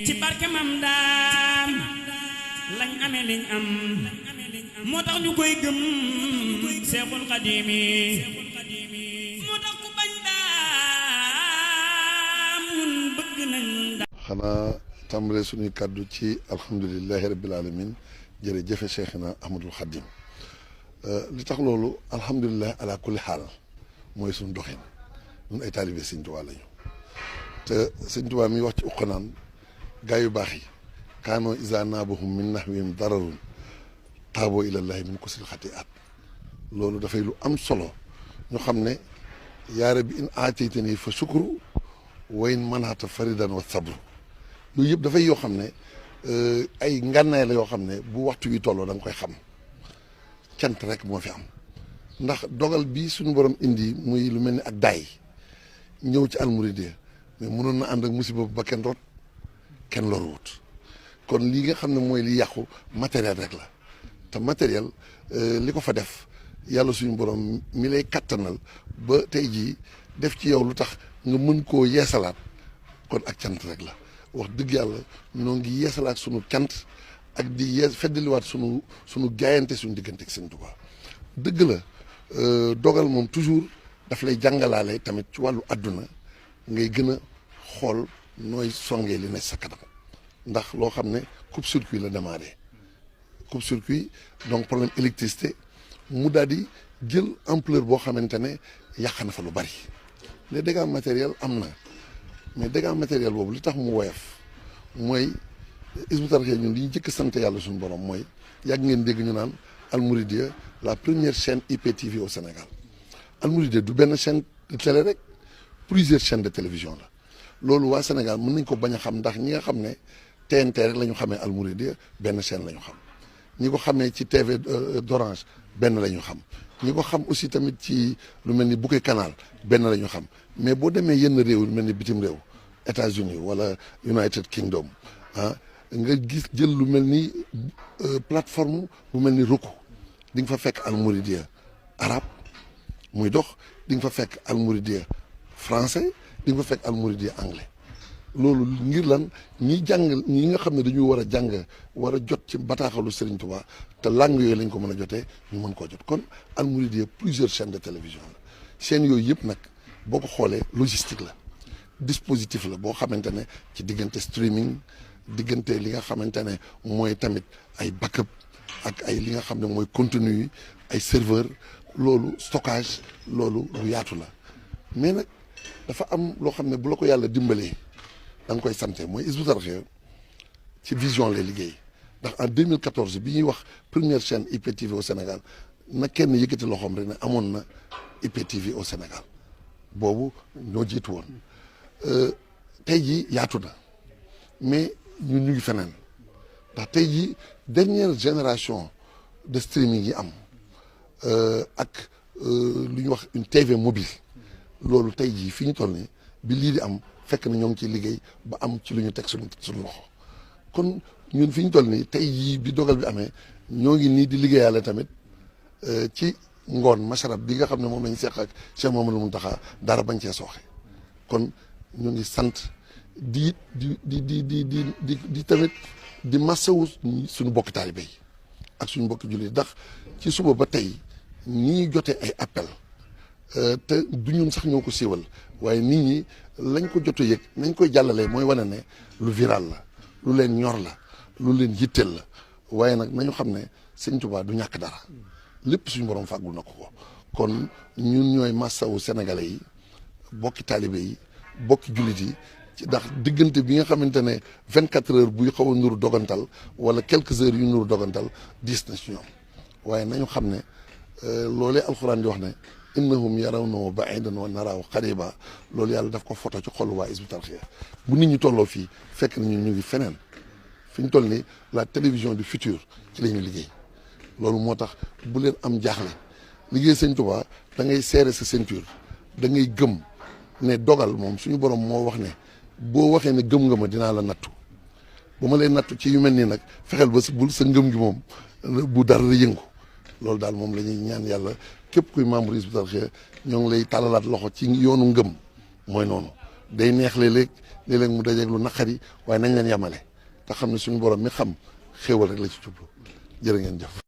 ci barke mam daam lañ amee liñ am moo tax ñu koy gëm Seexul Xadiimi moo tax ku bañ daam ñun bëgg nañ daam. xanaa tàmbale suñuy kàddu ci alhamdulilahi rabbil alamin jërëjëfe Cheikhina Ahmadul Xadim li tax loolu alhamdulilah ala kulli xaal mooy suñu doxin ñun ay taalibe Sëñ Tuubaa lañu te Sëñ Tuubaa mi wax ci uqanaan gaa yu baax yi kaanoo isa naabahum min nahwihim dararun taaboo ilallahi min kusil xati'at loolu dafay lu am solo ñu xam ne yaa rabbi in aataytani fa sukru wa in manata faridan wa sabru yooyu yëpp dafay yoo xam ne ay ngànnaay la yoo xam ne bu waxtu wi tolloo da nga koy xam cant rek moo fi am ndax dogal bi suñu borom indi muy lu mel ni ak daay ñëw ci almuridiyya mais mënoon na ànd ak musiba ba kenn root kenn loruwut kon lii nga xam ne mooy li yàqu matériel rek la te matériel li ko fa def yàlla suñu borom mi lay kattanal ba tey jii def ci yow lu tax nga mën koo yeesalaat kon ak cant rek la wax dëgg yàlla ñoo ngi yeesalaat suñu cant ak di feddaliwaat suñu jaayante suñu diggante ak Sëñ Tuubaa dëgg la dogal moom toujours daf lay jàngalaale tamit ci wàllu àdduna ngay gën a xool nooy songee li ne sa kanam ndax loo xam ne coupe-circuit la démarré coupe-circuit donc problème électricité mu daal di jël ampleur boo xamante ne yàq na fa lu bari les dégâts matériels am na mais dégâts matériels boobu li tax mu woyof mooy Hizbut Tarqiyyah ñun li ñu jëkk sant yàlla suñu borom mooy yàgg ngeen dégg ñu naan Almouridiyyah la première chaîne IPTV au Sénégal Almouridiyyah du benn chaîne de télé rek plusieurs chaînes de télévision la loolu waa Sénégal mën nañ ko bañ a xam ndax ñi nga xam ne TNT rek la ñu xamee Almouridiyyah benn chaîne la ñu xam ñi ko xamee ci TV d'Orange benn la ñu xam ñi ko xam aussi tamit ci lu mel ni Bouquet Canal benn la ñu xam mais boo demee yenn réew yu mel ni bitim réew États-Unis wala United Kingdom ah nga gis jël lu mel ni plateforme bu mel ni Roku di nga fa fekk Almouridiyyah arabe muy dox di nga fa fekk Almouridiyyah français di nga fa fekk Almouridiyyah anglais loolu ngir lan ñi jàng ñi nga xam ne dañuy war a jàng war a jot ci bataaxalu Serigne Touba te langue yooyu lañ ko mën a jotee ñu mën koo jot kon Almouridiyyah plusieurs chaînes de télévision la chaînes yooyu yëpp nag boo ko xoolee logistique la dispositif la boo xamante ne ci diggante streaming diggante li nga xamante ne mooy tamit ay backup ak ay li nga xam ne mooy contenu yi ay serveur loolu stockage loolu lu yaatu la mais nag dafa am loo xam ne bu la ko yàlla dimbalee da nga koy sante mooy Hizbut Tarqiyyah ci vision lay liggéey ndax en 2014 bi ñuy wax première chaîne IPTV au Sénégal na kenn yëkkati loxoom rek ne amoon na IPTV au Sénégal boobu ñoo jiitu woon tey jii yaatu na mais ñun ñu ngi feneen ndax tey jii dernière génération de streaming yi am ak lu ñuy wax une TV mobile loolu tey jii fi ñu toll nii bi lii di am fekk na ñoo ngi ciy liggéey ba am ci lu ñu teg suñu loxo kon ñun fi ñu toll nii tey jii bi dogal bi amee ñoo ngi nii di liggéeyaale tamit ci ngoon masharab bi nga xam ne moom lañu seq ak Cheikh Mamadou Mountakha dara bañ cee sooxe kon ñu ngi sant di tamit di masawu suñu bokki taalibe yi ak suñu bokki jullit ndax ci suba ba tey ñi ñu jotee ay appel te du ñun sax ñoo ko siiwal waaye nit ñi lañ ko jot a yëg nañ koy jàllalee mooy wane ne lu viral la lu leen ñor la lu leen yitteel la waaye nag nañu xam ne Sëñ Tuubaa du ñàkk dara lépp suñu borom fàggul na ko kon ñun ñooy massawu sénégalais yi bokki taalibe yi bokki jullit yi ci ndax diggante bi nga xamante ne 24 heures buy xaw a nuru dogantal wala quelques heures yu nuru dogantal diis na ci ñoom waaye nañu xam ne loolee alxuraan di wax ne innahum yarawnahu ba'idan wa naraahu qariba loolu yàlla daf ko foto ci xolu waa Hizbut Tarqiyyah bu nit ñi tolloo fii fekk na ñu ngi feneen fi ñu toll nii la télévision du futur ci la ñu liggéey loolu moo tax bu leen am jaaxle liggéey Sëñ Tuubaa da ngay serrer sa ceinture da ngay gëm ne dogal moom suñu borom moo wax ne boo waxee ne gëm nga ma dinaa la nattu bu ma lay nattu ci yu mel nii nag fexeel ba bul sa ngëm gi moom bu dara yëngu loolu daal moom la ñuy ñaan yàlla képp kuy membre Hizbut Tarqiyyah ñoo ngi lay tàllalaat loxo ci yoonu ngëm mooy noonu day neex léeg-léeg léeg-léeg mu dajeeg lu naqari waaye nañ leen yemale te xam ne suñu borom mi xam xéewal rek la ci jublu jërë ngeen jëf